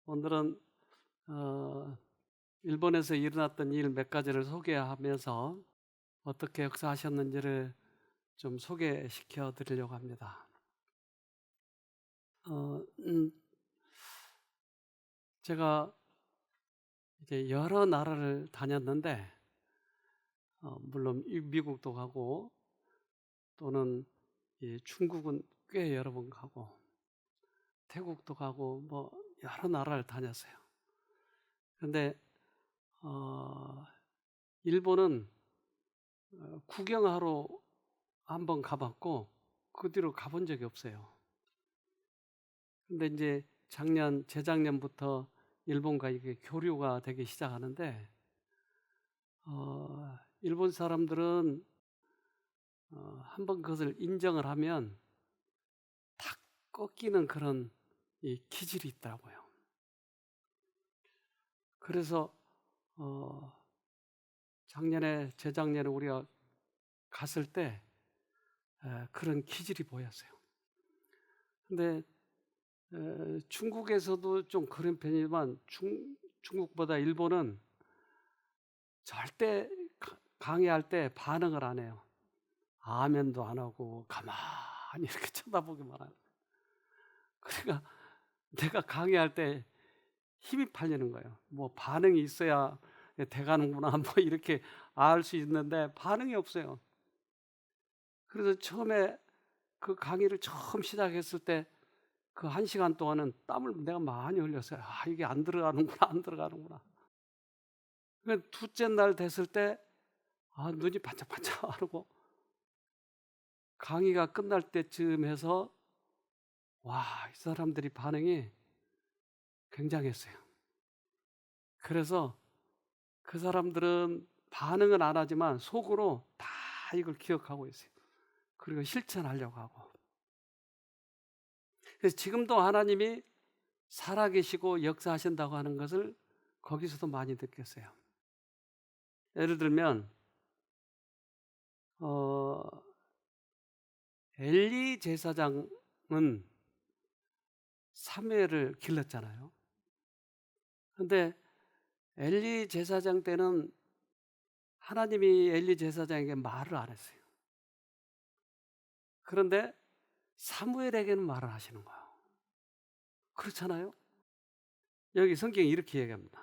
오늘은 일본에서 일어났던 일 몇 가지를 소개하면서 어떻게 역사하셨는지를 좀 소개시켜 드리려고 합니다. 어, 음, 제가 이제 여러 나라를 다녔는데, 물론 미국도 가고 또는 중국은 꽤 여러 번 가고 태국도 가고 뭐 여러 나라를 다녔어요. 그런데 일본은 구경하러 한번 가봤고 그 뒤로 가본 적이 없어요. 근데 이제 재작년부터 일본과 이게 교류가 되기 시작하는데, 일본 사람들은 한번 그것을 인정을 하면 탁 꺾이는 그런 이 기질이 있더라고요. 그래서 재작년에 우리가 갔을 때 그런 기질이 보였어요. 근데 중국에서도 좀 그런 편이지만 중국보다 일본은 절대 강의할 때 반응을 안 해요. 아멘도 안 하고 가만히 이렇게 쳐다보기만 하고. 그러니까 내가 강의할 때 힘이 팔리는 거예요. 뭐 반응이 있어야 돼가는구나 뭐 이렇게 알 수 있는데 반응이 없어요. 그래서 처음에 그 강의를 처음 시작했을 때 그 1시간 동안은 땀을 내가 많이 흘렸어요. 이게 안 들어가는구나, 안 들어가는구나. 둘째 날 됐을 때 눈이 반짝반짝하고 강의가 끝날 때쯤 해서 이 사람들이 반응이 굉장했어요. 그래서 그 사람들은 반응은 안 하지만 속으로 다 이걸 기억하고 있어요. 그리고 실천하려고 하고. 그래서 지금도 하나님이 살아계시고 역사하신다고 하는 것을 거기서도 많이 느꼈어요. 예를 들면 엘리 제사장은 사무엘을 길렀잖아요. 그런데 엘리 제사장 때는 하나님이 엘리 제사장에게 말을 안 했어요. 그런데 사무엘에게는 말을 하시는 거예요. 그렇잖아요? 여기 성경이 이렇게 얘기합니다.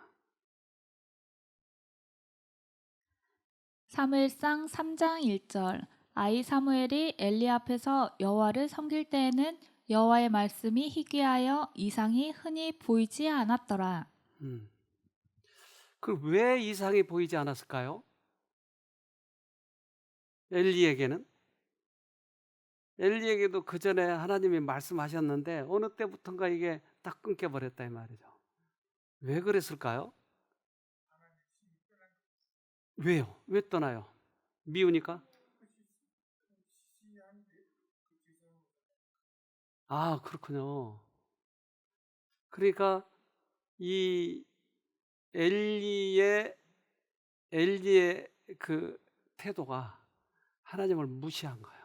사무엘상 3장 1절. 아이 사무엘이 엘리 앞에서 여호와를 섬길 때에는 여호와의 말씀이 희귀하여 이상이 흔히 보이지 않았더라. 그 왜 이상이 보이지 않았을까요? 엘리에게도 그 전에 하나님이 말씀하셨는데 어느 때부턴가 이게 딱 끊겨버렸다 이 말이죠. 왜 그랬을까요? 왜요? 왜 떠나요? 미우니까? 그렇군요. 그러니까 이 엘리의 그 태도가 하나님을 무시한 거예요.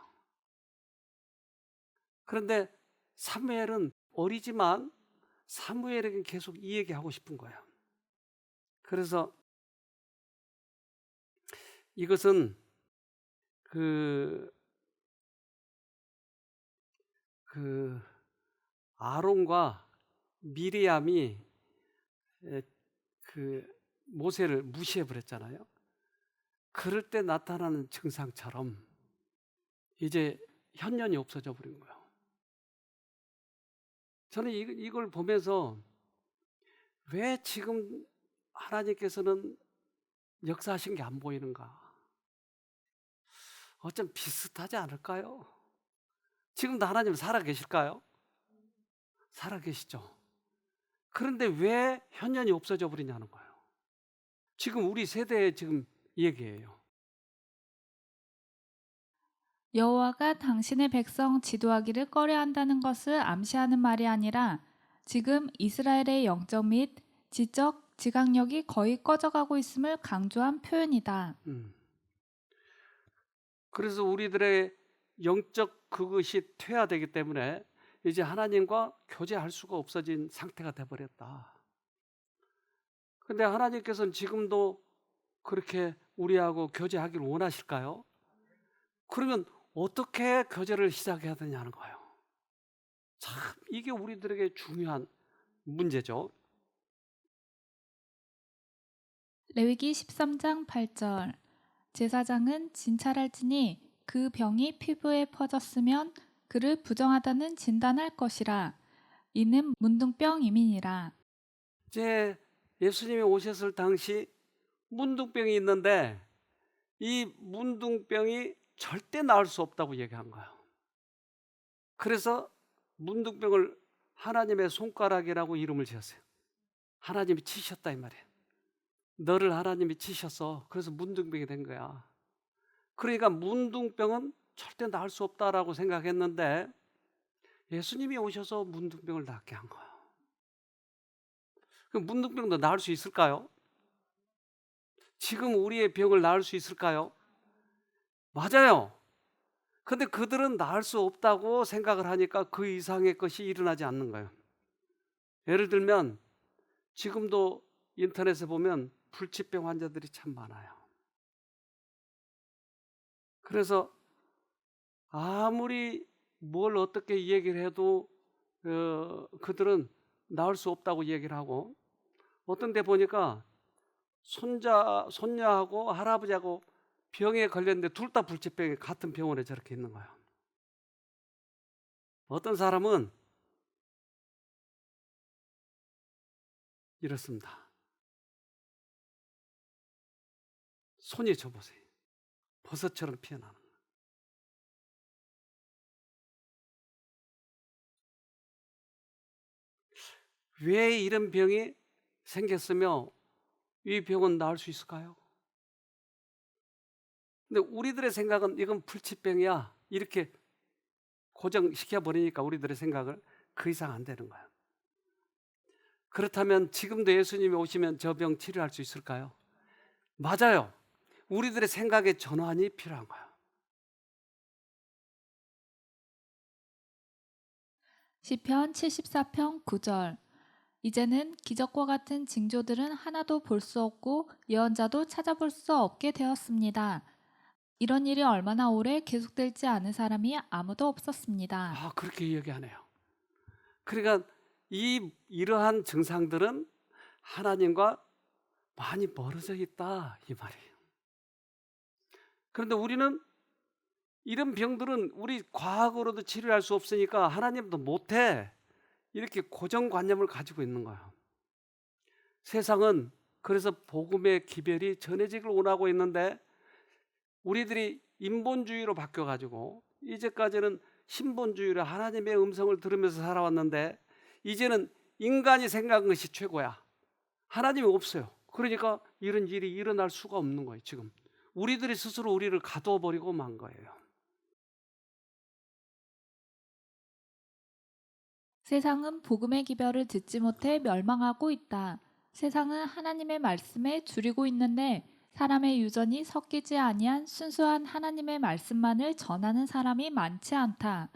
그런데 사무엘은 어리지만 사무엘에게 계속 이 얘기하고 싶은 거예요. 그래서 이것은 그 아론과 미리암이 그 모세를 무시해 버렸잖아요. 그럴 때 나타나는 증상처럼 이제 현년이 없어져 버린 거예요. 저는 이걸 보면서 왜 지금 하나님께서는 역사하신 게 안 보이는가? 어쩜 비슷하지 않을까요? 지금도 하나님 살아 계실까요? 살아 계시죠. 그런데 왜 현년이 없어져 버리냐는 거예요. 지금 우리 세대의 지금 얘기예요. 여호와가 당신의 백성 지도하기를 꺼려한다는 것을 암시하는 말이 아니라 지금 이스라엘의 영적 및 지적 지각력이 거의 꺼져가고 있음을 강조한 표현이다. 그래서 우리들의 영적 그것이 퇴화되기 때문에 이제 하나님과 교제할 수가 없어진 상태가 돼버렸다. 근데 하나님께서는 지금도 그렇게 우리하고 교제하기를 원하실까요? 그러면 어떻게 교제를 시작해야 되냐는 거예요. 참 이게 우리들에게 중요한 문제죠. 레위기 13장 8절 제사장은 진찰할지니 그 병이 피부에 퍼졌으면 그를 부정하다는 진단할 것이라. 이는 문둥병임이니라. 이제 예수님이 오셨을 당시 문둥병이 있는데 이 문둥병이 절대 나을 수 없다고 얘기한 거예요. 그래서 문둥병을 하나님의 손가락이라고 이름을 지었어요. 하나님이 치셨다 이 말이에요. 너를 하나님이 치셔서 그래서 문둥병이 된 거야. 그러니까 문둥병은 절대 나을 수 없다라고 생각했는데 예수님이 오셔서 문둥병을 낫게 한 거예요. 그럼 문둥병도 나을 수 있을까요? 지금 우리의 병을 나을 수 있을까요? 맞아요. 근데 그들은 나을 수 없다고 생각을 하니까 그 이상의 것이 일어나지 않는 거예요. 예를 들면 지금도 인터넷에 보면 불치병 환자들이 참 많아요. 그래서 아무리 뭘 어떻게 얘기를 해도 그들은 나을 수 없다고 얘기를 하고 어떤 데 보니까 손녀하고 할아버지하고 병에 걸렸는데 둘 다 불치병에 같은 병원에 저렇게 있는 거예요. 어떤 사람은 이렇습니다. 손이 줘보세요. 버섯처럼 피어나는 거예요. 왜 이런 병이 생겼으며 이 병은 나을 수 있을까요? 근데 우리들의 생각은 이건 불치병이야 이렇게 고정시켜 버리니까 우리들의 생각을 그 이상 안 되는 거예요. 그렇다면 지금도 예수님이 오시면 저 병 치료할 수 있을까요? 맞아요. 우리들의 생각의 전환이 필요한 거예요. 시편 74편 9절 이제는 기적과 같은 징조들은 하나도 볼 수 없고 예언자도 찾아볼 수 없게 되었습니다. 이런 일이 얼마나 오래 계속될지 아는 사람이 아무도 없었습니다. 그렇게 얘기하네요. 그러니까 이러한 증상들은 하나님과 많이 멀어져 있다 이 말이에요. 그런데 우리는 이런 병들은 우리 과학으로도 치료할 수 없으니까 하나님도 못해 이렇게 고정관념을 가지고 있는 거예요. 세상은 그래서 복음의 기별이 전해지길 원하고 있는데 우리들이 인본주의로 바뀌어가지고 이제까지는 신본주의로 하나님의 음성을 들으면서 살아왔는데 이제는 인간이 생각한 것이 최고야. 하나님이 없어요. 그러니까 이런 일이 일어날 수가 없는 거예요. 지금 우리들이 스스로 우리를 가둬버리고 만 거예요. 세상은 복음의 기별을 듣지 못해 멸망하고 있다. 세상은 하나님의 말씀에 줄이고 있는데 사람의 유전이 섞이지 아니한 순수한 하나님의 말씀만을 전하는 사람이 많지 않다.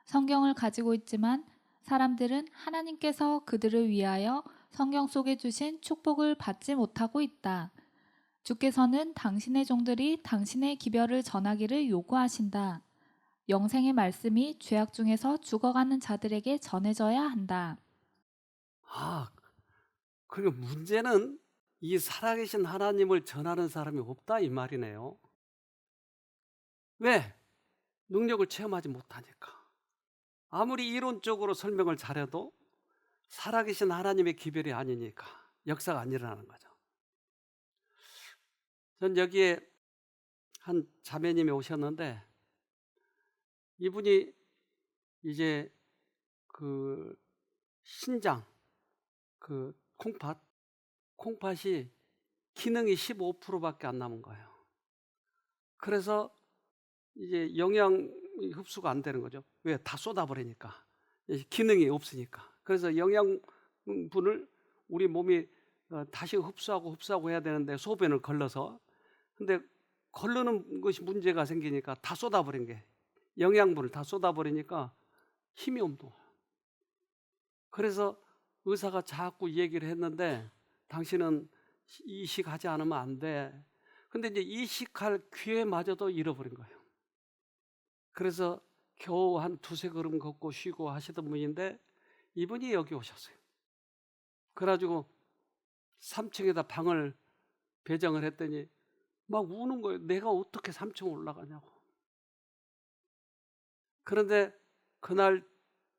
성경을 가지고 있지만 사람들은 하나님께서 그들을 위하여 성경 속에 주신 축복을 받지 못하고 있다. 주께서는 당신의 종들이 당신의 기별을 전하기를 요구하신다. 영생의 말씀이 죄악 중에서 죽어가는 자들에게 전해져야 한다. 그러니까 문제는 이 살아계신 하나님을 전하는 사람이 없다 이 말이네요. 왜? 능력을 체험하지 못하니까. 아무리 이론적으로 설명을 잘해도 살아계신 하나님의 기별이 아니니까 역사가 안 일어나는 거죠. 전 여기에 한 자매님이 오셨는데 이분이 이제 그 신장 그 콩팥이 기능이 15%밖에 안 남은 거예요. 그래서 이제 영양이 흡수가 안 되는 거죠. 왜? 다 쏟아버리니까. 기능이 없으니까. 그래서 영양분을 우리 몸이 다시 흡수하고 해야 되는데 소변을 걸러서. 근데 걸르는 것이 문제가 생기니까 다 쏟아버린 게 영양분을 다 쏟아버리니까 힘이 없는 거예요. 그래서 의사가 자꾸 얘기를 했는데 당신은 이식하지 않으면 안 돼. 근데 이제 이식할 기회마저도 잃어버린 거예요. 그래서 겨우 한 두세 걸음 걷고 쉬고 하시던 분인데 이분이 여기 오셨어요. 그래가지고 3층에다 방을 배정을 했더니 막 우는 거예요. 내가 어떻게 3층 올라가냐고. 그런데 그날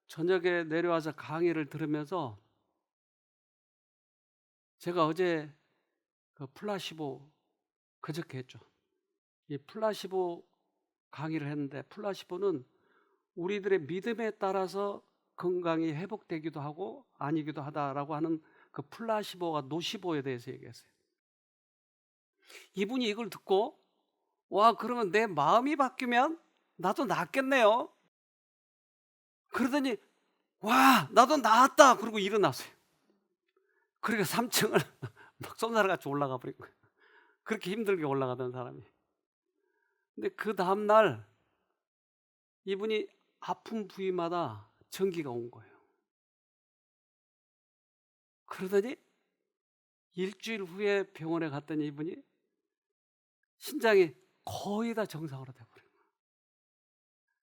저녁에 내려와서 강의를 들으면서 제가 어제 그 플라시보 그저께 했죠. 이 플라시보 강의를 했는데 플라시보는 우리들의 믿음에 따라서 건강이 회복되기도 하고 아니기도 하다라고 하는 그 플라시보와 노시보에 대해서 얘기했어요. 이분이 이걸 듣고 와 그러면 내 마음이 바뀌면 나도 낫겠네요. 그러더니 와 나도 나았다 그러고 일어났어요. 그러니까 3층을 막 쏜살같이 올라가 버린 거예요. 그렇게 힘들게 올라가던 사람이. 근데 그 다음날 이분이 아픈 부위마다 전기가 온 거예요. 그러더니 일주일 후에 병원에 갔더니 이분이 신장이 거의 다 정상으로 돼버린 거예요.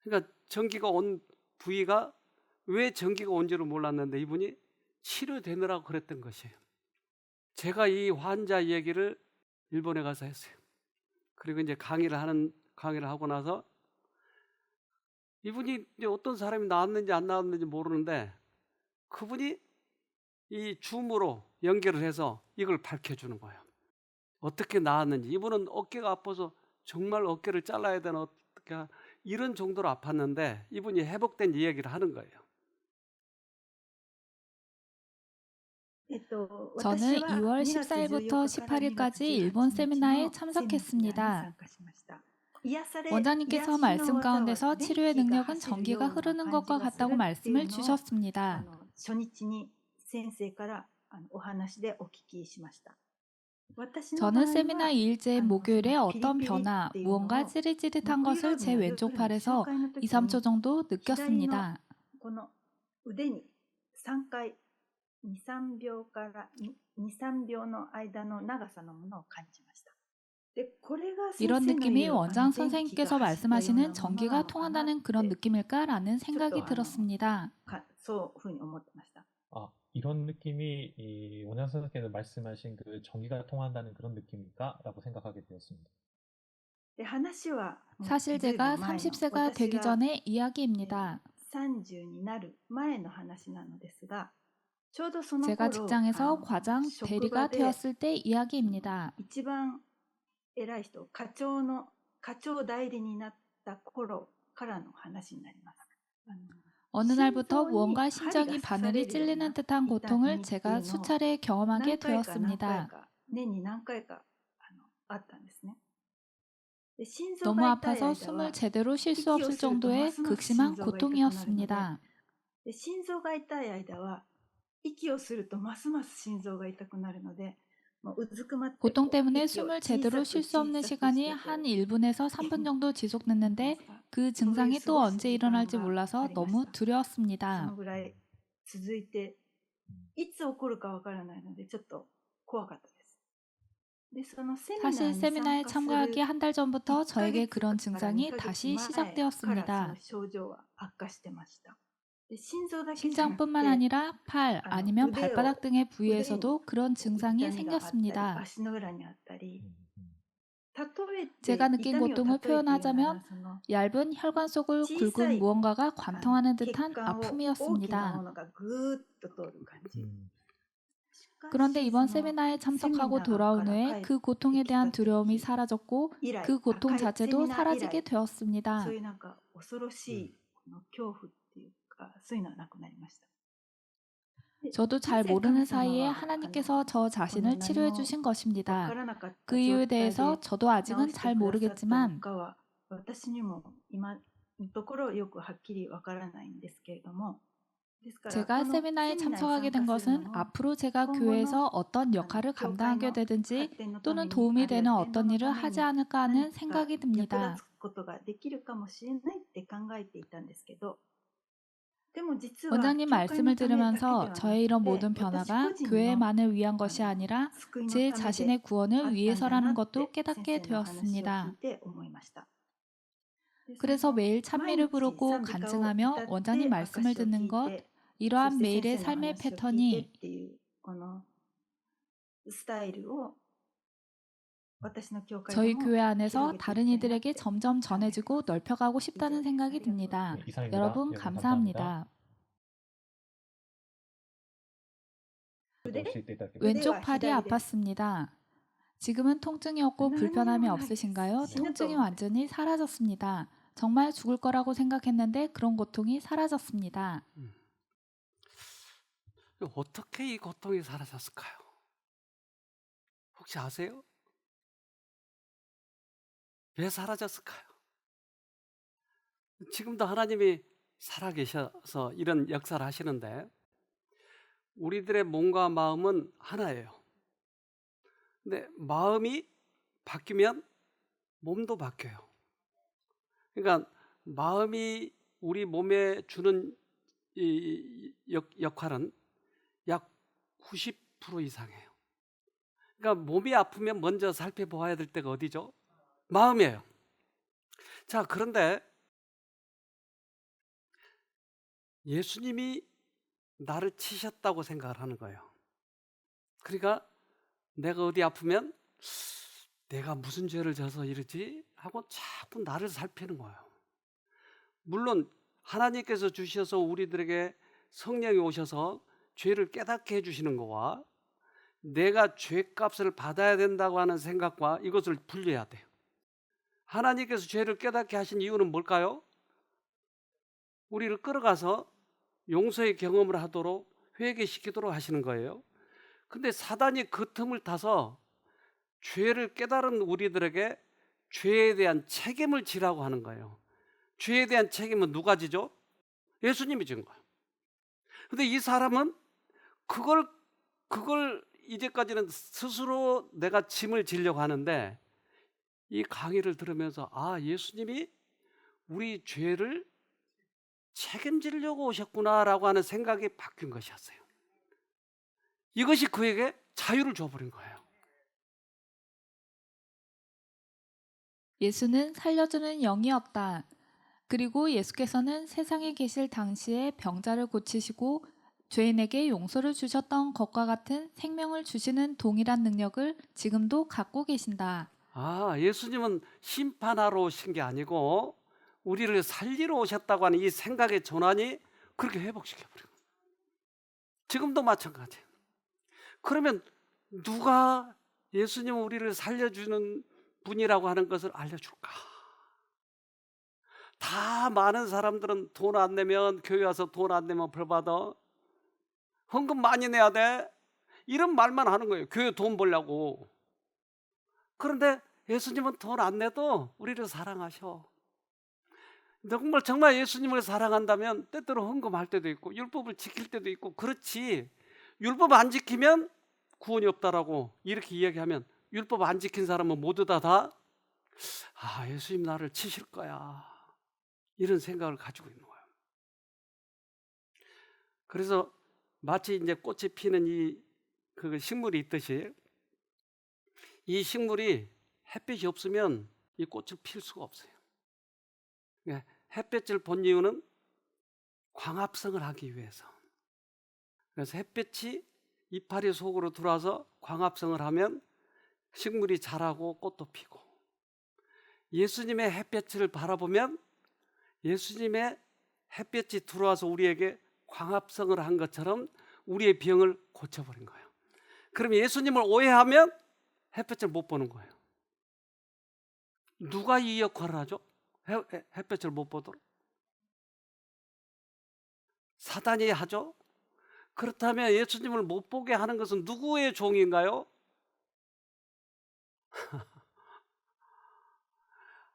그러니까 전기가 온 부위가 왜 전기가 온지를 몰랐는데 이분이 치료되느라고 그랬던 것이에요. 제가 이 환자 얘기를 일본에 가서 했어요. 그리고 이제 강의를 하고 나서 이분이 이제 어떤 사람이 나왔는지 안 나왔는지 모르는데 그분이 이 줌으로 연결을 해서 이걸 밝혀주는 거예요. 어떻게 나았는지. 이분은 어깨가 아파서 정말 어깨를 잘라야 되나 어떻게 이런 정도로 아팠는데 이분이 회복된 이야기를 하는 거예요. 저는 2월 14일부터 18일까지 일본 세미나에 참석했습니다. 원장님께서 말씀 가운데서 치료의 능력은 전기가 흐르는 것과 같다고 말씀을 주셨습니다. 저는 세미나 2일째 목요일에 어떤 변화, 무언가 찌릿찌릿한 것을 제 왼쪽 팔에서 2, 3초 정도 느꼈습니다. 2、3秒から2、3秒の間の長さのものを感じました。 이런 느낌이 원장 선생님께서 말씀하시는 전기가 통한다는 그런 느낌일까라는 생각이 들었습니다. 이런 느낌이 이 원장 선생님께서 말씀하신 그 전기가 통한다는 그런 느낌일까라고 생각하게 되었습니다. 사실 제가 30세가 되기 전의 이야기입니다. 30になる前の話なのですが 제가 직장에서 과장, 대리가 되었을 때 이야기입니다. 一番偉い人、課長代理になった頃からの話になります。 어느 날부터 무언가 심장이 바늘이 찔리는 듯한 고통을 제가 수차례 경험하게 되었습니다. 年に何回かあったんですね。 너무 아파서 숨을 제대로 쉴 수 없을 정도의 극심한 고통이었습니다. 心臓が痛い間は息をするとますます心臓が痛くなるので 고통 때문에 숨을 제대로 쉴 수 없는 시간이 한 1분에서 3분 정도 지속됐는데 그 증상이 또 언제 일어날지 몰라서 너무 두려웠습니다. 사실 세미나에 참가하기 한 달 전부터 저에게 그런 증상이 다시 시작되었습니다. 심장뿐만 아니라 팔 아니면 발바닥 등의 부위에서도 그런 증상이 생겼습니다. 제가 느낀 고통을 표현하자면 얇은 혈관 속을 굵은 무언가가 관통하는 듯한 아픔이었습니다. 그런데 이번 세미나에 참석하고 돌아온 후에 그 고통에 대한 두려움이 사라졌고 그 고통 자체도 사라지게 되었습니다. 저도 잘 모르는 사이에 하나님께서 저 자신을 치료해 주신 것입니다. 그 이유에 대해서 저도 아직은 잘 모르겠지만 제가 세미나에 참석하게 된 것은 앞으로 제가 교회에서 어떤 역할을 감당하게 되든지 또는 도움이 되는 어떤 일을 하지 않을까 하는 생각이 듭니다. でも実は 원장님 教会 말씀을 のためだけで 들으면서 はなく 저의 이런 て 모든 私個 변화가 人 교회만을 위한 の 것이 아니라 救いの 제 ためで 자신의 あ 구원을 ったんだ 위해서라는 なっ 것도 て先 깨닫게 生のお話を聞い 되었습니다. て思いました。でそ 그래서 の 매일 毎 찬미를 日 부르고 賛美歌を 간증하며 歌っ 원장님 て 말씀을 証を聞 듣는 い 것, て、そし 이러한 て先 매일의 生の 삶의 話を聞いてっ 패턴이 ていうこのスタイルを私の教会で 저희 も 교회 広 안에서 げていき 다른 たいなっ 이들에게 て 점점 考えていま 전해지고 す。 넓혀가고 以上 싶다는 です。あ 생각이 りがとうございます。 듭니다. 네, 이상입니다. 여러분 예, 감사합니다. 감사합니다. ちょっと教えていただけますか。 왼쪽 팔이 腕は左です。 아팠습니다. 지금은 통증이 없고 何にも 불편함이 ないです。 없으신가요? 死ぬと 통증이 思って。 완전히 사라졌습니다. 정말 죽을 거라고 생각했는데 그런 고통이 사라졌습니다. 어떻게 이 고통이 사라졌을까요? 혹시 아세요? 왜 사라졌을까요? 지금도 하나님이 살아계셔서 이런 역사를 하시는데 우리들의 몸과 마음은 하나예요. 근데 마음이 바뀌면 몸도 바뀌어요. 그러니까 마음이 우리 몸에 주는 이 역할은 약 90% 이상이에요. 그러니까 몸이 아프면 먼저 살펴보아야 될 때가 어디죠? 마음이에요. 자, 그런데 예수님이 나를 치셨다고 생각을 하는 거예요. 그러니까 내가 어디 아프면 내가 무슨 죄를 져서 이러지 하고 자꾸 나를 살피는 거예요. 물론 하나님께서 주셔서 우리들에게 성령이 오셔서 죄를 깨닫게 해주시는 거와 내가 죄값을 받아야 된다고 하는 생각과 이것을 분리해야 돼요. 하나님께서 죄를 깨닫게 하신 이유는 뭘까요? 우리를 끌어가서 용서의 경험을 하도록 회개시키도록 하시는 거예요. 근데 사단이 그 틈을 타서 죄를 깨달은 우리들에게 죄에 대한 책임을 지라고 하는 거예요. 죄에 대한 책임은 누가 지죠? 예수님이 진 거예요. 근데 이 사람은 그걸 이제까지는 스스로 내가 짐을 지려고 하는데 이 강의를 들으면서 예수님이 우리 죄를 책임지려고 오셨구나라고 하는 생각이 바뀐 것이었어요. 이것이 그에게 자유를 줘버린 거예요. 예수는 살려주는 영이었다. 그리고 예수께서는 세상에 계실 당시에 병자를 고치시고 죄인에게 용서를 주셨던 것과 같은 생명을 주시는 동일한 능력을 지금도 갖고 계신다. 예수님은 심판하러 오신 게 아니고 우리를 살리러 오셨다고 하는 이 생각의 전환이 그렇게 회복시켜버려요. 지금도 마찬가지예요. 그러면 누가 예수님은 우리를 살려주는 분이라고 하는 것을 알려줄까? 다 많은 사람들은 돈 안 내면 교회 와서 돈 안 내면 벌 받아. 헌금 많이 내야 돼. 이런 말만 하는 거예요. 교회 돈 벌려고. 그런데 예수님은 돈 안 내도 우리를 사랑하셔. 정말 예수님을 사랑한다면 때때로 헌금할 때도 있고 율법을 지킬 때도 있고 그렇지. 율법 안 지키면 구원이 없다라고 이렇게 이야기하면 율법 안 지킨 사람은 모두 다 예수님 나를 치실 거야. 이런 생각을 가지고 있는 거예요. 그래서 마치 이제 꽃이 피는 그 식물이 있듯이 이 식물이 햇빛이 없으면 이 꽃을 필 수가 없어요. 햇빛을 본 이유는 광합성을 하기 위해서. 그래서 햇빛이 이파리 속으로 들어와서 광합성을 하면 식물이 자라고 꽃도 피고 예수님의 햇빛을 바라보면 예수님의 햇빛이 들어와서 우리에게 광합성을 한 것처럼 우리의 병을 고쳐버린 거예요. 그럼 예수님을 오해하면 햇빛을 못 보는 거예요. 누가 이 역할을 하죠? 햇빛을 못 보도록? 사단이 하죠? 그렇다면 예수님을 못 보게 하는 것은 누구의 종인가요?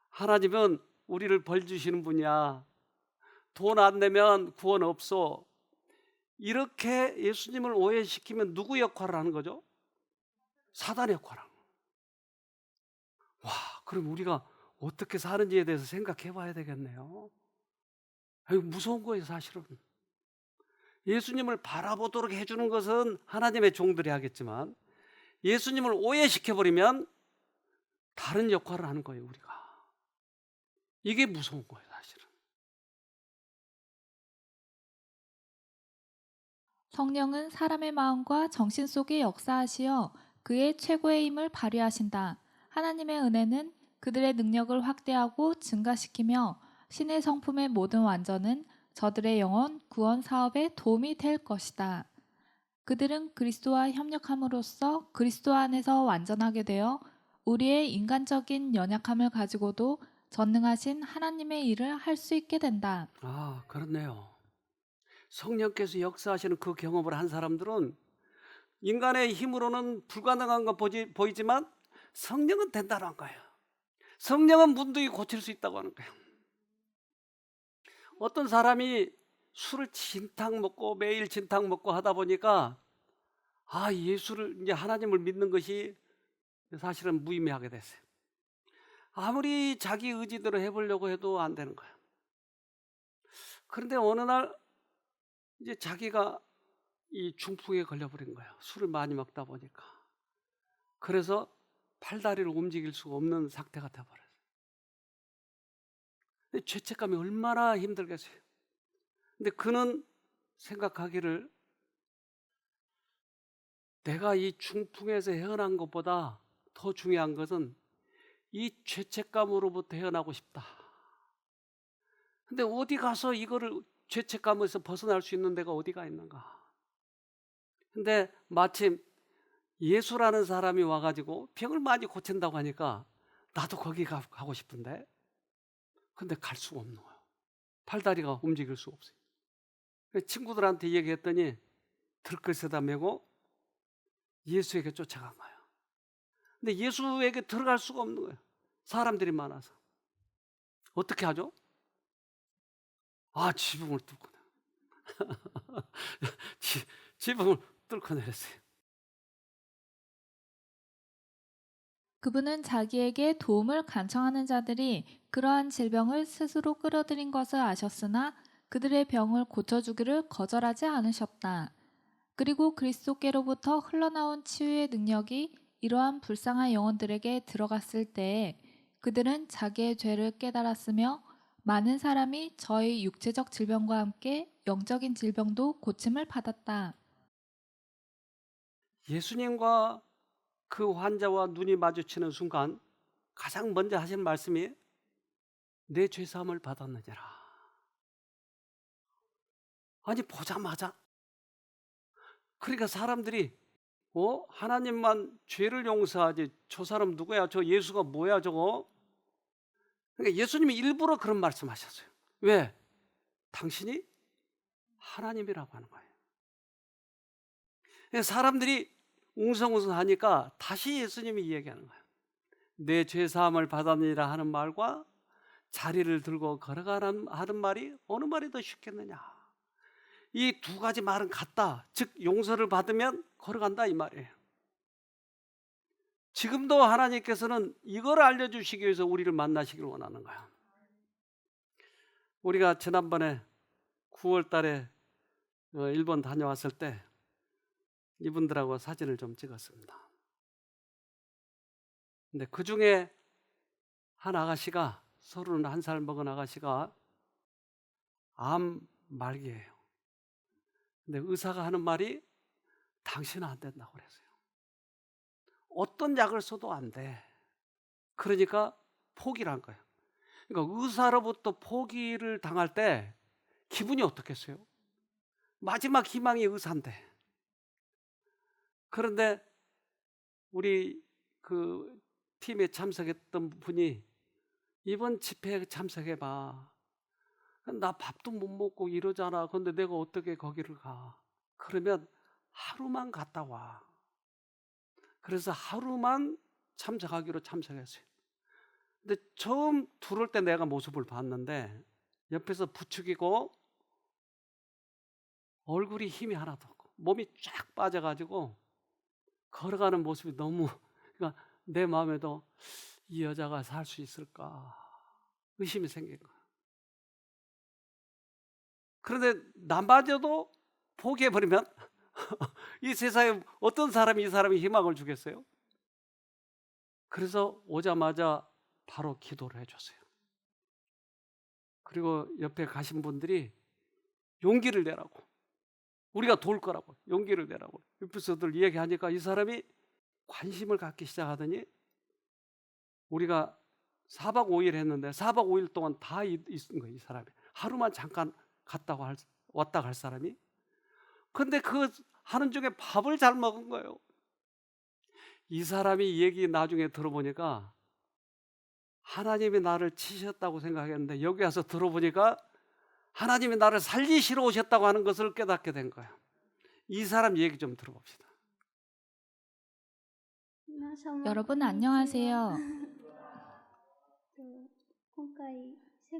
하나님은 우리를 벌 주시는 분이야. 돈 안 내면 구원 없어. 이렇게 예수님을 오해시키면 누구 역할을 하는 거죠? 사단의 역할을 하는 거예요. 그럼 우리가 어떻게 사는지에 대해서 생각해 봐야 되겠네요. 무서운 거예요, 사실은. 예수님을 바라보도록 해주는 것은 하나님의 종들이 하겠지만 예수님을 오해시켜버리면 다른 역할을 하는 거예요, 우리가. 이게 무서운 거예요, 사실은. 성령은 사람의 마음과 정신 속에 역사하시어 그의 최고의 힘을 발휘하신다. 하나님의 은혜는 그들의 능력을 확대하고 증가시키며 신의 성품의 모든 완전은 저들의 영혼 구원 사업에 도움이 될 것이다. 그들은 그리스도와 협력함으로써 그리스도 안에서 완전하게 되어 우리의 인간적인 연약함을 가지고도 전능하신 하나님의 일을 할 수 있게 된다. 아, 그렇네요. 성령께서 역사하시는 그 경험을 한 사람들은 인간의 힘으로는 불가능한 건 보이지만 성령은 된다는 거예요. 성령은 문득이 고칠 수 있다고 하는 거예요. 어떤 사람이 술을 진탕 먹고 매일 진탕 먹고 하다 보니까 예수를 이제 하나님을 믿는 것이 사실은 무의미하게 됐어요. 아무리 자기 의지대로 해보려고 해도 안 되는 거예요. 그런데 어느 날 이제 자기가 이 중풍에 걸려버린 거예요. 술을 많이 먹다 보니까. 그래서 팔다리를 움직일 수가 없는 상태가 되어버렸어요. 근데 죄책감이 얼마나 힘들겠어요. 근데 그는 생각하기를 내가 이 중풍에서 헤어난 것보다 더 중요한 것은 이 죄책감으로부터 헤어나고 싶다. 근데 어디 가서 이거를 죄책감에서 벗어날 수 있는 데가 어디가 있는가? 근데 마침 예수라는 사람이 와가지고 병을 많이 고친다고 하니까 나도 거기 가고 싶은데 근데 갈 수가 없는 거예요. 팔다리가 움직일 수가 없어요. 친구들한테 얘기했더니 들것에다 메고 예수에게 쫓아간 거예요. 근데 예수에게 들어갈 수가 없는 거예요. 사람들이 많아서. 어떻게 하죠? 지붕을 뚫고 지붕을 뚫고 내렸어요. 그분은 자기에게 도움을 간청하는 자들이 그러한 질병을 스스로 끌어들인 것을 아셨으나 그들의 병을 고쳐주기를 거절하지 않으셨다. 그리고 그리스도께로부터 흘러나온 치유의 능력이 이러한 불쌍한 영혼들에게 들어갔을 때에 그들은 자기의 죄를 깨달았으며 많은 사람이 저희 육체적 질병과 함께 영적인 질병도 고침을 받았다. 예수님과 그 환자와 눈이 마주치는 순간 가장 먼저 하신 말씀이 내 죄사함을 받았느니라. 아니 보자마자 그러니까 사람들이 하나님만 죄를 용서하지 저 사람 누구야? 저 예수가 뭐야 저거? 그러니까 예수님이 일부러 그런 말씀하셨어요. 왜? 당신이 하나님이라고 하는 거예요. 그러니까 사람들이 웅성웅성하니까 다시 예수님이 이야기하는 거예요. 내 죄사함을 받았느니라 하는 말과 자리를 들고 걸어가는 하는 말이 어느 말이 더 쉽겠느냐. 이 두 가지 말은 같다. 즉 용서를 받으면 걸어간다 이 말이에요. 지금도 하나님께서는 이걸 알려주시기 위해서 우리를 만나시길 원하는 거야. 우리가 지난번에 9월 달에 일본 다녀왔을 때 이분들하고 사진을 좀 찍었습니다. 근데 그 중에 한 아가씨가 31살 먹은 아가씨가 암 말기예요. 근데 의사가 하는 말이 당신은 안 된다고 그랬어요. 어떤 약을 써도 안 돼. 그러니까 포기를 한 거예요. 그러니까 의사로부터 포기를 당할 때 기분이 어떻겠어요? 마지막 희망이 의사인데. 그런데 우리 그 팀에 참석했던 분이 이번 집회에 참석해봐. 나 밥도 못 먹고 이러잖아. 그런데 내가 어떻게 거기를 가? 그러면 하루만 갔다 와. 그래서 하루만 참석하기로 참석했어요. 근데 처음 들어올 때 내가 모습을 봤는데 옆에서 부추기고 얼굴이 힘이 하나도 없고 몸이 쫙 빠져가지고 걸어가는 모습이 너무 그러니까 내 마음에도 이 여자가 살 수 있을까 의심이 생긴 거예요. 그런데 나마저도 포기해버리면 이 세상에 어떤 사람이 이 사람이 희망을 주겠어요? 그래서 오자마자 바로 기도를 해줬어요. 그리고 옆에 가신 분들이 용기를 내라고, 우리가 도울 거라고 용기를 내라고 에피소드를 이야기하니까 이 사람이 관심을 갖기 시작하더니 우리가 4박 5일 했는데 4박 5일 동안 다 있은 거예요. 이 사람이 하루만 잠깐 왔다 갈 사람이. 근데 그 하는 중에 밥을 잘 먹은 거예요. 이 사람이 얘기 나중에 들어보니까 하나님이 나를 치셨다고 생각했는데 여기 와서 들어보니까 하나님이 나를 살리시러 오셨다고 하는 것을 깨닫게 된 거예요. 이 사람 얘기 좀 들어봅시다. 여러분 안녕하세요.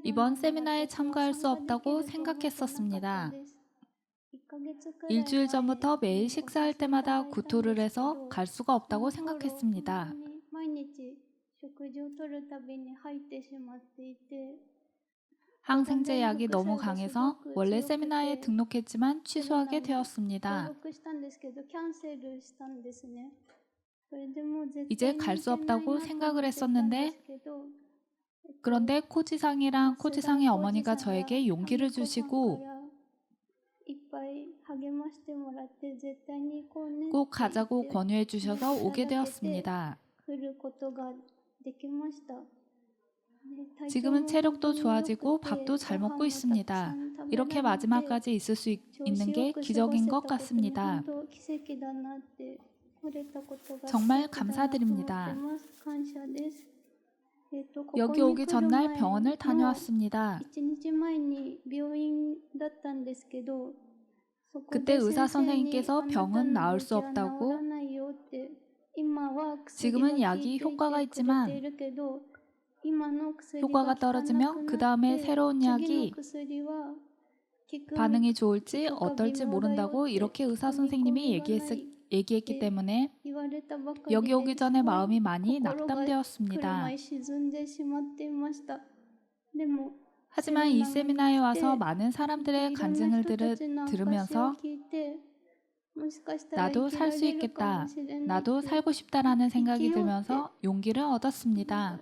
이번 세미나에 참가할 수 없다고 생각했었습니다. 일주일 전부터 매일 식사할 때마다 구토를 해서 갈 수가 없다고 생각했습니다. 항생제 약이 너무 강해서 원래 세미나에 등록했지만 취소하게 되었습니다. 이제 갈 수 없다고 생각을 했었는데 그런데 코지상이랑 코지상의 어머니가 저에게 용기를 주시고 꼭 가자고 권유해 주셔서 오게 되었습니다. 지금은 체력도 좋아지고 밥도 잘 먹고 있습니다. 이렇게 마지막까지 있을 수 있는 게 기적인 것 같습니다. 정말 감사드립니다. 여기 오기 전날 병원을 다녀왔습니다. 그때 의사 선생님께서 병은 나을 수 없다고, 지금은 약이 효과가 있지만 효과가 떨어지면 그 다음에 새로운 약이 반응이 좋을지 어떨지 모른다고 이렇게 의사 선생님이 얘기했기 때문에 여기 오기 전에 마음이 많이 낙담되었습니다. 하지만 이 세미나에 와서 많은 사람들의 간증을 들으면서 나도 살 수 있겠다, 나도 살고 싶다라는 생각이 들면서 용기를 얻었습니다.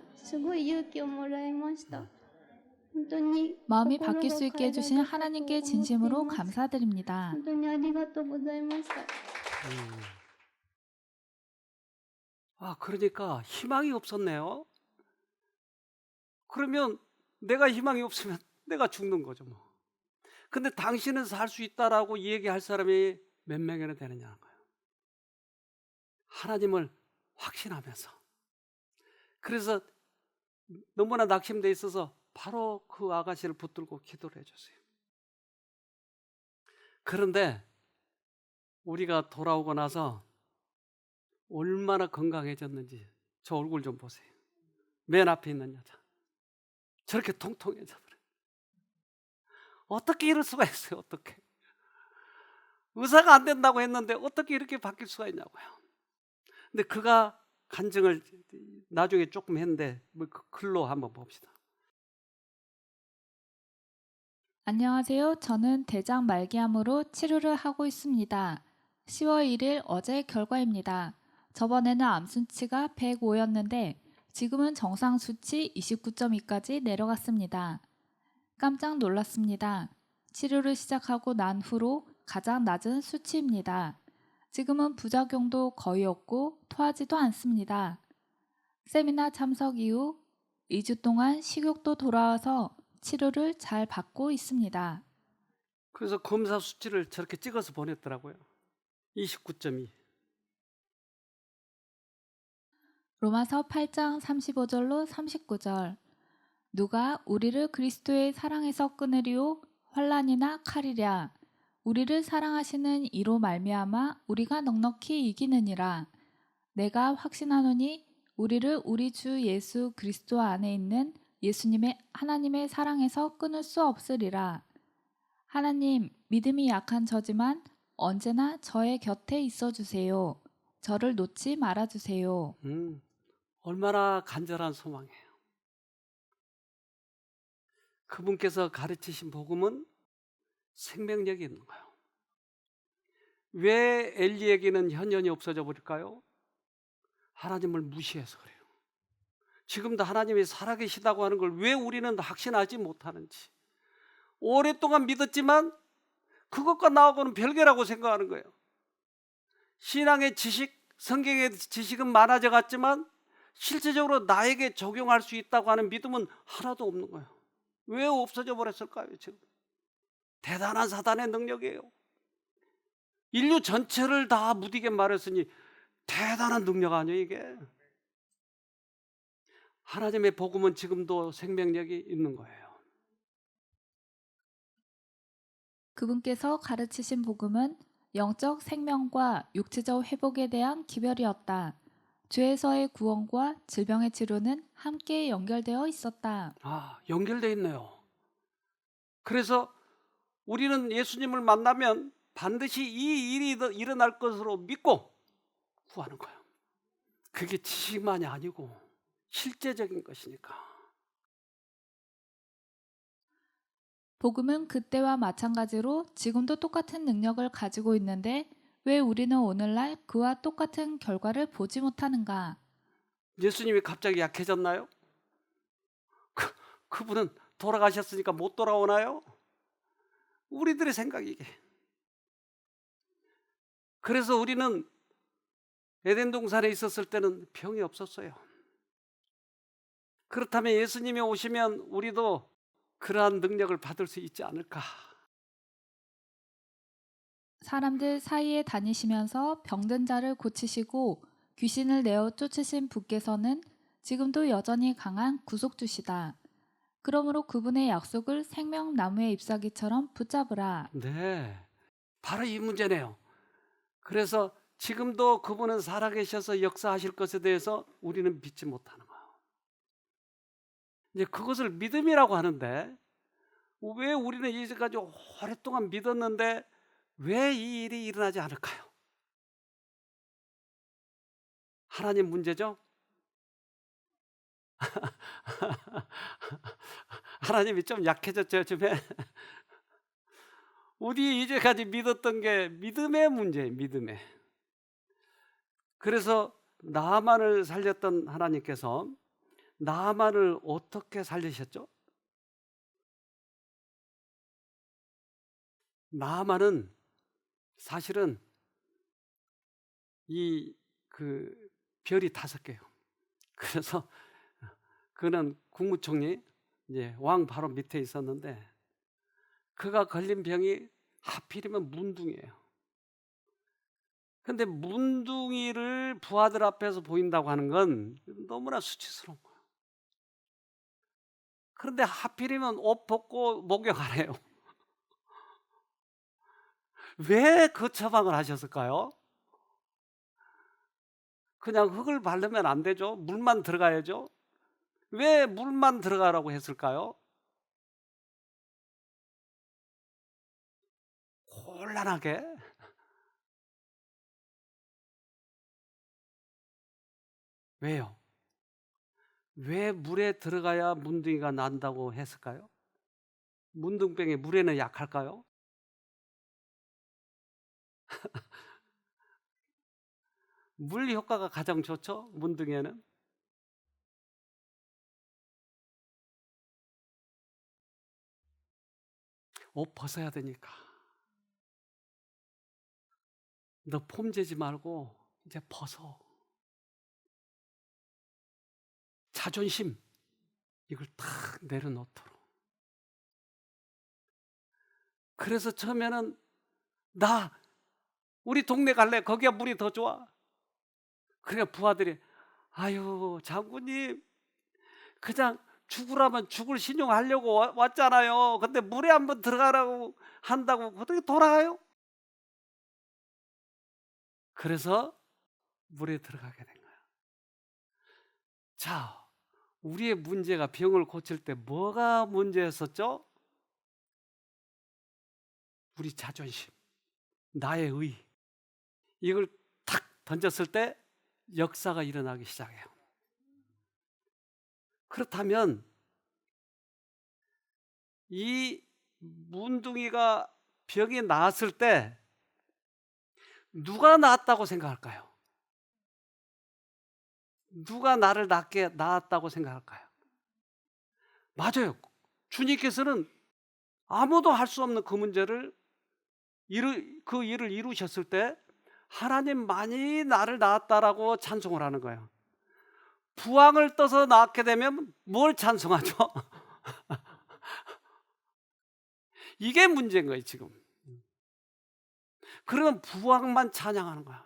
마음이 바뀔 수 있게 해주신 하나님께 진심으로 감사드립니다. 그러니까 희망이 없었네요. 그러면 내가 희망이 없으면 내가 죽는 거죠 뭐. 근데 당신은 살 수 있다라고 얘기할 사람이 몇 명이나 되느냐는 거예요. 하나님을 확신하면서. 그래서 너무나 낙심돼 있어서 바로 그 아가씨를 붙들고 기도를 해줬어요. 그런데 우리가 돌아오고 나서 얼마나 건강해졌는지 저 얼굴 좀 보세요. 맨 앞에 있는 여자 저렇게 통통해져 버려요. 어떻게 이럴 수가 있어요? 어떻게 의사가 안 된다고 했는데 어떻게 이렇게 바뀔 수가 있냐고요. 근데 그가 간증을 나중에 조금 했는데 그 글로 한번 봅시다. 안녕하세요. 저는 대장 말기암으로 치료를 하고 있습니다. 10월 1일 어제 결과입니다. 저번에는 암 수치가 105였는데 지금은 정상 수치 29.2까지 내려갔습니다. 깜짝 놀랐습니다. 치료를 시작하고 난 후로 가장 낮은 수치입니다. 지금은 부작용도 거의 없고 토하지도 않습니다. 세미나 참석 이후 2주 동안 식욕도 돌아와서 치료를 잘 받고 있습니다. 그래서 검사 수치를 저렇게 찍어서 보냈더라고요. 29.2. 로마서 8장 35절로 39절. 누가 우리를 그리스도의 사랑에서 끊으리오 환난이나 칼이랴. 우리를 사랑하시는 이로 말미암아 우리가 넉넉히 이기느니라. 내가 확신하노니 우리를 우리 주 예수 그리스도 안에 있는 예수님의 하나님의 사랑에서 끊을 수 없으리라. 하나님, 믿음이 약한 저지만 언제나 저의 곁에 있어 주세요. 저를 놓지 말아 주세요. 얼마나 간절한 소망이에요. 그분께서 가르치신 복음은 생명력이 있는 거예요. 왜 엘리에게는 현연이 없어져 버릴까요? 하나님을 무시해서 그래요. 지금도 하나님이 살아계시다고 하는 걸 왜 우리는 확신하지 못하는지. 오랫동안 믿었지만 그것과 나하고는 별개라고 생각하는 거예요. 신앙의 지식, 성경의 지식은 많아져 갔지만 실제적으로 나에게 적용할 수 있다고 하는 믿음은 하나도 없는 거예요. 왜 없어져 버렸을까요? 지금 대단한 사단의 능력이에요. 인류 전체를 다 무디게 말했으니 대단한 능력 아니에요 이게? 하나님의 복음은 지금도 생명력이 있는 거예요. 그분께서 가르치신 복음은 영적 생명과 육체적 회복에 대한 기별이었다. 죄에서의 구원과 질병의 치료는 함께 연결되어 있었다. 연결되어 있네요. 그래서 우리는 예수님을 만나면 반드시 이 일이 일어날 것으로 믿고 구하는 거예요. 그게 지식만이 아니고 실제적인 것이니까. 복음은 그때와 마찬가지로 지금도 똑같은 능력을 가지고 있는데 왜 우리는 오늘날 그와 똑같은 결과를 보지 못하는가? 예수님이 갑자기 약해졌나요? 그분은 돌아가셨으니까 못 돌아오나요? 우리들의 생각이게. 그래서 우리는 에덴 동산에 있었을 때는 병이 없었어요. 그렇다면 예수님이 오시면 우리도 그러한 능력을 받을 수 있지 않을까? 사람들 사이에 다니시면서 병든 자를 고치시고 귀신을 내어 쫓으신 분께서는 지금도 여전히 강한 구속주시다. 그러므로 그분의 약속을 생명나무의 잎사귀처럼 붙잡으라. 네, 바로 이 문제네요. 그래서 지금도 그분은 살아계셔서 역사하실 것에 대해서 우리는 믿지 못하는 거예요. 이제 그것을 믿음이라고 하는데 왜 우리는 이제까지 오랫동안 믿었는데 왜 이 일이 일어나지 않을까요? 하나님 문제죠? 하나님이 좀 약해졌죠, 요즘에? 우리 이제까지 믿었던 게 믿음의 문제예요, 믿음의. 그래서 나만을 살렸던 하나님께서 나만을 어떻게 살리셨죠? 나만은 사실은 그 별이 5개요. 그래서 그는 국무총리, 이제 왕 바로 밑에 있었는데 그가 걸린 병이 하필이면 문둥이에요. 근데 문둥이를 부하들 앞에서 보인다고 하는 건 너무나 수치스러운 거예요. 그런데 하필이면 옷 벗고 목욕하래요. 왜 그 처방을 하셨을까요? 그냥 흙을 바르면 안 되죠. 물만 들어가야죠. 왜 물만 들어가라고 했을까요? 곤란하게. 왜요? 왜 물에 들어가야 문둥이가 난다고 했을까요? 문둥병이 물에는 약할까요? 물 효과가 가장 좋죠, 문둥이에는. 옷 벗어야 되니까. 너 폼 재지 말고 이제 벗어. 자존심 이걸 탁 내려놓도록. 그래서 처음에는 나 우리 동네 갈래. 거기가 물이 더 좋아. 그러니까 부하들이 아유 장군님 그냥 죽으라면 죽을 신용하려고 왔잖아요. 근데 물에 한번 들어가라고 한다고 어떻게 돌아가요? 그래서 물에 들어가게 된 거예요. 자, 우리의 문제가 병을 고칠 때 뭐가 문제였었죠? 우리 자존심, 나의 의. 이걸 탁 던졌을 때 역사가 일어나기 시작해요. 그렇다면 이 문둥이가 병이 나았을 때 누가 낳았다고 생각할까요? 누가 나를 낳았다고 생각할까요? 맞아요. 주님께서는 아무도 할 수 없는 그 문제를 그 일을 이루셨을 때 하나님만이 나를 낳았다라고 찬송을 하는 거예요. 부왕을 떠서 낳게 되면 뭘 찬송하죠? 이게 문제인 거예요, 지금. 그러면 부왕만 찬양하는 거야.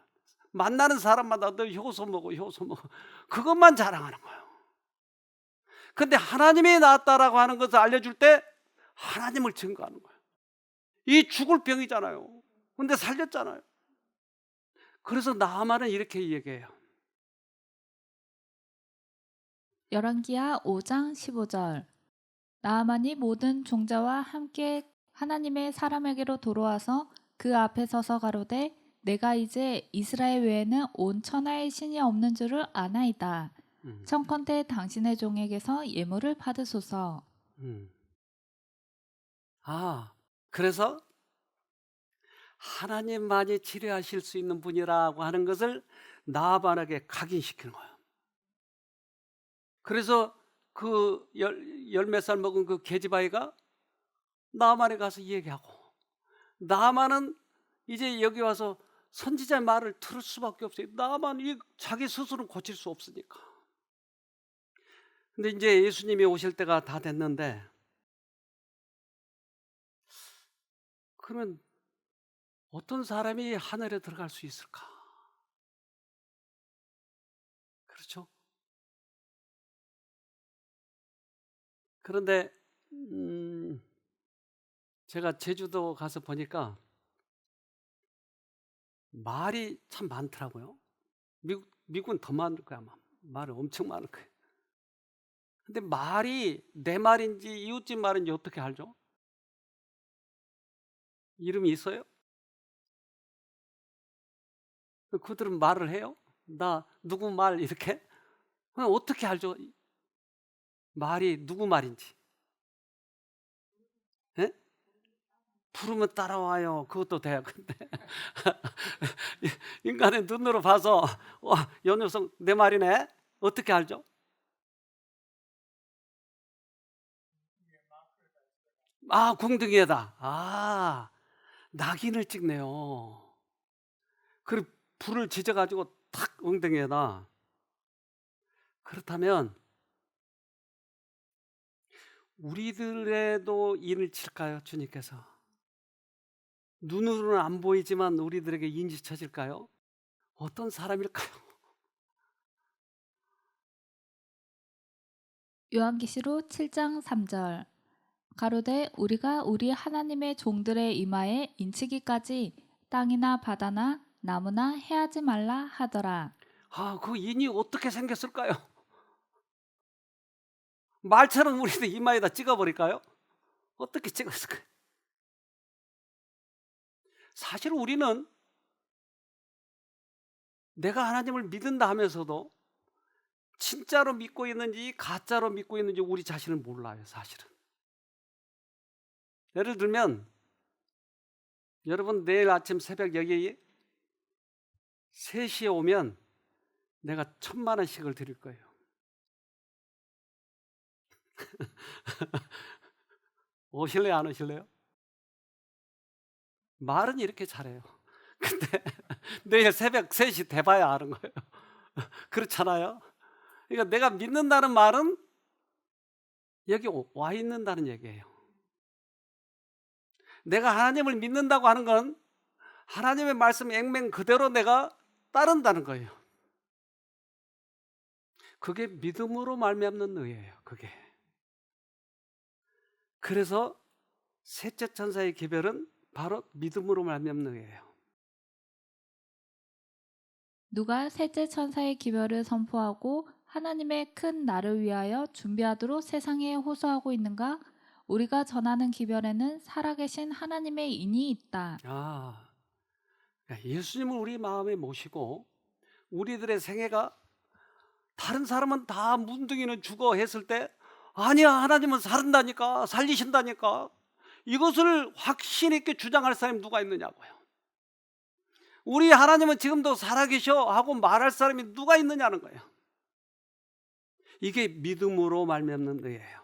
만나는 사람마다 너 효소 먹어, 효소 먹어. 그것만 자랑하는 거예요. 근데 하나님이 낳았다라고 하는 것을 알려줄 때 하나님을 증거하는 거예요. 이 죽을 병이잖아요. 근데 살렸잖아요. 그래서 나아만은 이렇게 얘기해요. 열왕기하 5장 15절. 나아만이 모든 종자와 함께 하나님의 사람에게로 돌아와서 그 앞에 서서 가로되 내가 이제 이스라엘 외에는 온 천하의 신이 없는 줄을 아나이다. 청컨대 당신의 종에게서 예물을 받으소서. 그래서 하나님만이 치료하실 수 있는 분이라고 하는 것을 나아만에게 각인시키는 거예요. 그래서 그 열 몇 살 먹은 그 계집아이가 나아만에 가서 얘기하고, 나아만은 이제 여기 와서 선지자의 말을 들을 수밖에 없어요. 나아만이 자기 스스로는 고칠 수 없으니까. 근데 이제 예수님이 오실 때가 다 됐는데, 그러면 어떤 사람이 하늘에 들어갈 수 있을까? 그렇죠? 그런데 제가 제주도 가서 보니까 말이 참 많더라고요. 미국은 더 많을 거야, 아마. 말이 엄청 많을 거예요. 근데 말이 내 말인지 이웃집 말인지 어떻게 알죠? 이름이 있어요? 그들은 말을 해요? 나 누구 말 이렇게? 그럼 어떻게 알죠? 말이 누구 말인지. 예? 부르면 따라와요. 그것도 돼요. 근데 인간의 눈으로 봐서 요 녀석 내 말이네. 어떻게 알죠? 궁둥이에다. 낙인을 찍네요. 그리고 불을 지져가지고 탁 엉덩이에다. 그렇다면 우리들에도 인을 칠까요, 주님께서? 눈으로는 안 보이지만 우리들에게 인지쳐질까요? 어떤 사람일까요? 요한계시록 7장 3절. 가로되 우리가 우리 하나님의 종들의 이마에 인치기까지 땅이나 바다나 나무나 해하지 말라 하더라. 그 인이 어떻게 생겼을까요? 말처럼 우리도 이마에다 찍어버릴까요? 어떻게 찍었을까요? 사실 우리는 내가 하나님을 믿는다 하면서도 진짜로 믿고 있는지 가짜로 믿고 있는지 우리 자신을 몰라요, 사실은. 예를 들면 여러분 내일 아침 새벽 여기 3시에 오면 내가 1,000만 원씩을 드릴 거예요. 오실래요, 안 오실래요? 말은 이렇게 잘해요. 근데 내일 새벽 3시 돼봐야 아는 거예요. 그렇잖아요. 그러니까 내가 믿는다는 말은 여기 와 있는다는 얘기예요. 내가 하나님을 믿는다고 하는 건 하나님의 말씀 앵맹 그대로 내가 따른다는 거예요. 그게 믿음으로 말미암는 의예요. 그게. 그래서 셋째 천사의 기별은 바로 믿음으로 말미암는 의예요. 누가 셋째 천사의 기별을 선포하고 하나님의 큰 날을 위하여 준비하도록 세상에 호소하고 있는가? 우리가 전하는 기별에는 살아계신 하나님의 인이 있다. 그러니까 예수님을 우리 마음에 모시고 우리들의 생애가 다른 사람은 다 문둥이는 죽어 했을 때 아니야, 하나님은 살린다니까, 살리신다니까, 이것을 확신 있게 주장할 사람이 누가 있느냐고요. 우리 하나님은 지금도 살아계셔 하고 말할 사람이 누가 있느냐는 거예요. 이게 믿음으로 말미암는 의예요.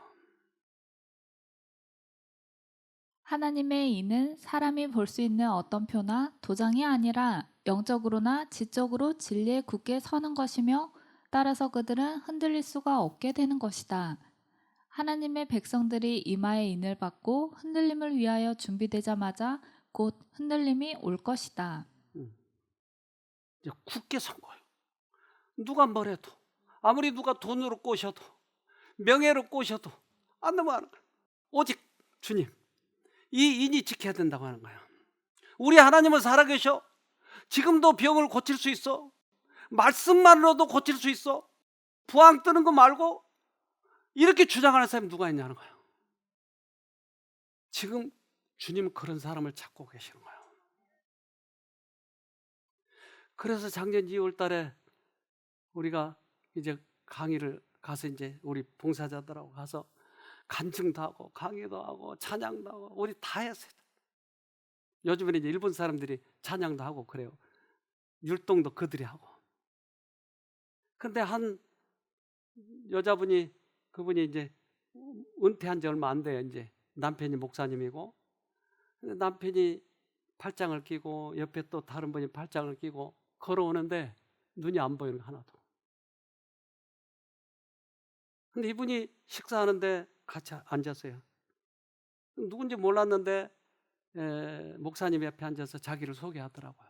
하나님의 의는 사람이 볼 수 있는 어떤 표나 도장이 아니라 영적으로나 지적으로 진리에 굳게 서는 것이며 따라서 그들은 흔들릴 수가 없게 되는 것이다. 하나님의 백성들이 이마에 인을 받고 흔들림을 위하여 준비되자마자 곧 흔들림이 올 것이다. 이제 굳게 선 거예요. 누가 뭐래도, 아무리 누가 돈으로 꼬셔도, 명예로 꼬셔도 안 넘어가는 거예요. 오직 주님, 이 인이 지켜야 된다고 하는 거예요. 우리 하나님은 살아계셔. 지금도 병을 고칠 수 있어. 말씀만으로도 고칠 수 있어. 부항 뜨는 거 말고 이렇게 주장하는 사람이 누가 있냐는 거예요. 지금 주님은 그런 사람을 찾고 계시는 거예요. 그래서 작년 2월 달에 우리가 이제 강의를 가서 이제 우리 봉사자들하고 가서 간증도 하고 강의도 하고 찬양도 하고 우리 다 했어요. 요즘에는 이제 일본 사람들이 찬양도 하고 그래요. 율동도 그들이 하고. 근데 한 여자분이, 그분이 이제 은퇴한 지 얼마 안 돼요. 이제 남편이 목사님이고, 남편이 팔짱을 끼고 옆에 또 다른 분이 팔짱을 끼고 걸어오는데 눈이 안 보이는 거 하나도. 근데 이분이 식사하는데 같이 앉았어요. 누군지 몰랐는데 목사님 옆에 앉아서 자기를 소개하더라고요.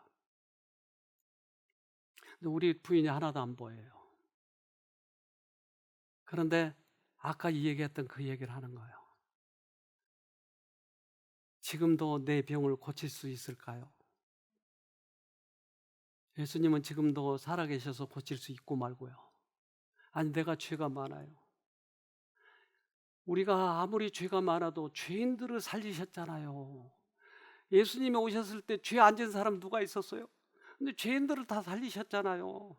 근데 우리 부인이 하나도 안 보여요. 그런데 아까 이 얘기했던 그 얘기를 하는 거예요. 지금도 내 병을 고칠 수 있을까요? 예수님은 지금도 살아계셔서 고칠 수 있고 말고요. 아니, 내가 죄가 많아요. 우리가 아무리 죄가 많아도 죄인들을 살리셨잖아요. 예수님이 오셨을 때 죄 앉은 사람 누가 있었어요? 근데 죄인들을 다 살리셨잖아요.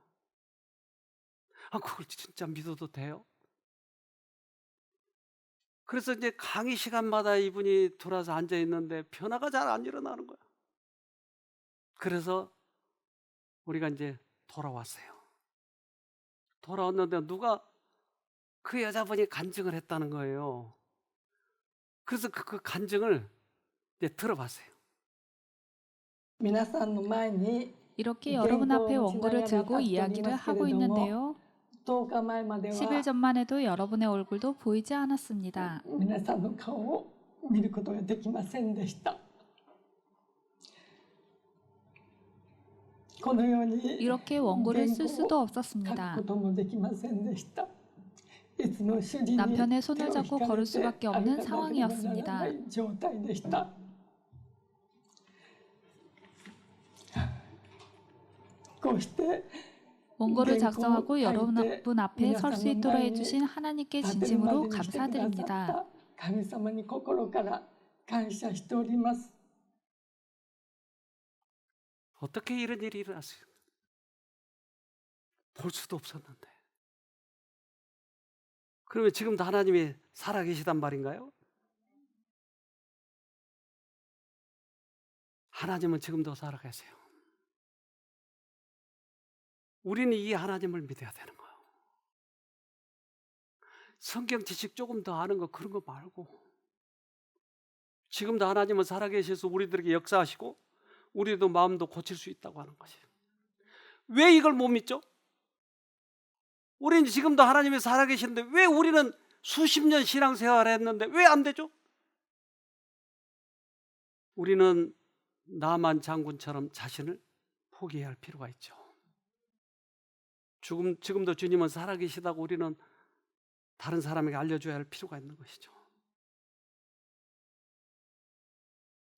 그걸 진짜 믿어도 돼요? 그래서 이제 강의 시간마다 이분이 돌아서 앉아 있는데 변화가 잘 안 일어나는 거야. 그래서 우리가 이제 돌아왔어요. 돌아왔는데 누가 그 여자분이 간증을 했다는 거예요. 그래서 그 간증을 이제 들어봤어요. 이렇게 여러분 앞에 원고를 들고 이야기를 하고 있는데요. 10日前まで 10일 は 전만 해도 여러분의 얼굴도 보이지 않았습니다. 皆さんの顔を見ることができませんでした。このように 이렇게 원고를 쓸 原稿 수도 を書 없었습니다. くこともできませんでした。いつも主人に 남편의 手 손을 を 잡고 引か 걸을 れて 수밖에 歩 없는 かなければなら 상황이었습니다. ない状態でした。こうして 원고를原稿を 작성하고 書いて 여러분 앞에 皆 설 さん 수 の 있도록 前に 해주신 하나님께 立てるま 진심으로 でにしてくださっ 감사드립니다. た神様に心から感謝しております。 어떻게 이런 일이 일어났어요? 볼 수도 없었는데. 그러면 지금도 하나님이 살아계시단 말인가요? 하나님은 지금도 살아계세요. 우리는 이 하나님을 믿어야 되는 거예요. 성경 지식 조금 더 아는 거 그런 거 말고 지금도 하나님은 살아계셔서 우리들에게 역사하시고 우리도 마음도 고칠 수 있다고 하는 것이에요. 왜 이걸 못 믿죠? 우리는 지금도 하나님이 살아계시는데 왜 우리는 수십 년 신앙생활을 했는데 왜 안 되죠? 우리는 나만 장군처럼 자신을 포기해야 할 필요가 있죠. 지금도 주님은 살아계시다고 우리는 다른 사람에게 알려줘야 할 필요가 있는 것이죠.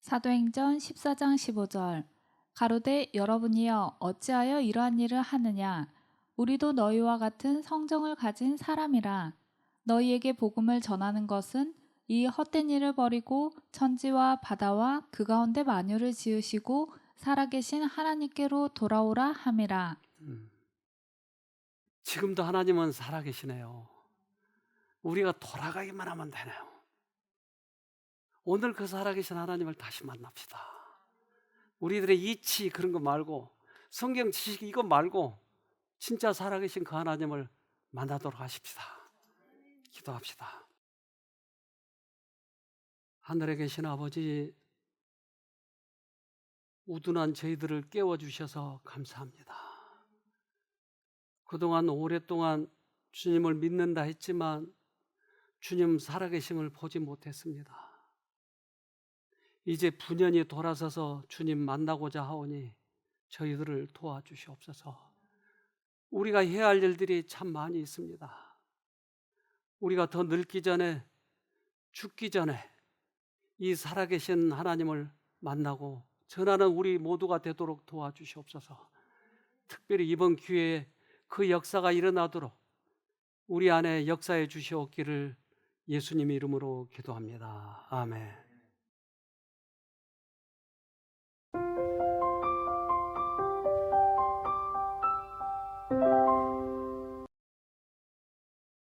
사도행전 14장 15절 가로되 여러분이여 어찌하여 이러한 일을 하느냐 우리도 너희와 같은 성정을 가진 사람이라 너희에게 복음을 전하는 것은 이 헛된 일을 버리고 천지와 바다와 그 가운데 만유를 지으시고 살아계신 하나님께로 돌아오라 함이라. 지금도 하나님은 살아계시네요. 우리가 돌아가기만 하면 되네요. 오늘 그 살아계신 하나님을 다시 만납시다. 우리들의 이치 그런 거 말고 성경 지식 이거 말고 진짜 살아계신 그 하나님을 만나도록 하십시다. 기도합시다. 하늘에 계신 아버지, 우둔한 저희들을 깨워주셔서 감사합니다. 그동안 오랫동안 주님을 믿는다 했지만 주님 살아계심을 보지 못했습니다. 이제 분연히 돌아서서 주님 만나고자 하오니 저희들을 도와주시옵소서. 우리가 해야 할 일들이 참 많이 있습니다. 우리가 더 늙기 전에, 죽기 전에 이 살아계신 하나님을 만나고 전하는 우리 모두가 되도록 도와주시옵소서. 특별히 이번 기회에 그 역사가 일어나도록 우리 안에 역사해 주시옵기를 예수님 이름으로 기도합니다. 아멘.